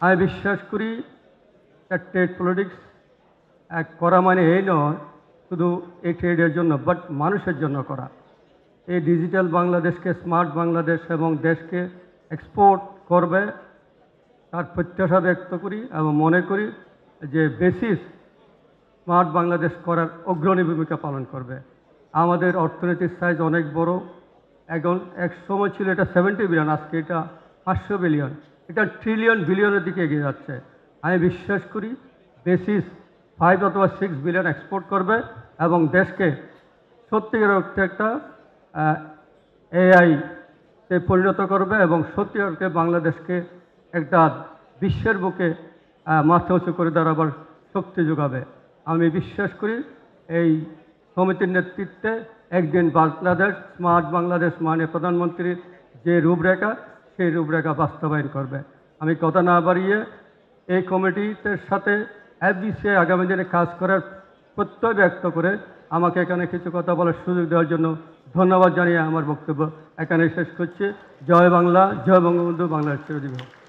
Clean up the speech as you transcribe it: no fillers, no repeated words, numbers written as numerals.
আমি বিশ্বাস করি ট্রেড পলিটিক্স করা মানে এই নয় শুধু এই ট্রেডের জন্য, বাট মানুষের জন্য করা। এই ডিজিটাল বাংলাদেশকে স্মার্ট বাংলাদেশ এবং দেশকে এক্সপোর্ট করবে তার প্রত্যাশা ব্যক্ত করি এবং মনে করি যে বেসিস স্মার্ট বাংলাদেশ করার অগ্রণী ভূমিকা পালন করবে। আমাদের অর্থনীতির সাইজ অনেক বড়, এখন এক সময় ছিল এটা 70 বিলিয়ন, আজকে এটা 500 বিলিয়ন, এটা ট্রিলিয়ন বিলিয়নের দিকে এগিয়ে যাচ্ছে। আমি বিশ্বাস করি বেসিস 5 অথবা 6 বিলিয়ন এক্সপোর্ট করবে এবং দেশকে সত্যিকার অর্থে একটা এআইতে পরিণত করবে এবং সত্যি অর্থে বাংলাদেশকে একটা বিশ্বের বুকে মাথা উঁচু করে দাঁড়াবার শক্তি যোগাবে। আমি বিশ্বাস করি এই সমিতির নেতৃত্বে একদিন বাংলাদেশ স্মার্ট বাংলাদেশ মানে প্রধানমন্ত্রীর যে রূপরেখা সেই রূপরেখা বাস্তবায়ন করবে। আমি কথা না বাড়িয়ে এই কমিটির সাথে এফবিসিআই আগামী দিনে কাজ করার প্রত্যয় ব্যক্ত করে আমাকে এখানে কিছু কথা বলার সুযোগ দেওয়ার জন্য ধন্যবাদ জানিয়ে আমার বক্তব্য এখানে শেষ করছি। জয় বাংলা, জয় বঙ্গবন্ধু, বাংলাদেশ চিরজীবী হোক।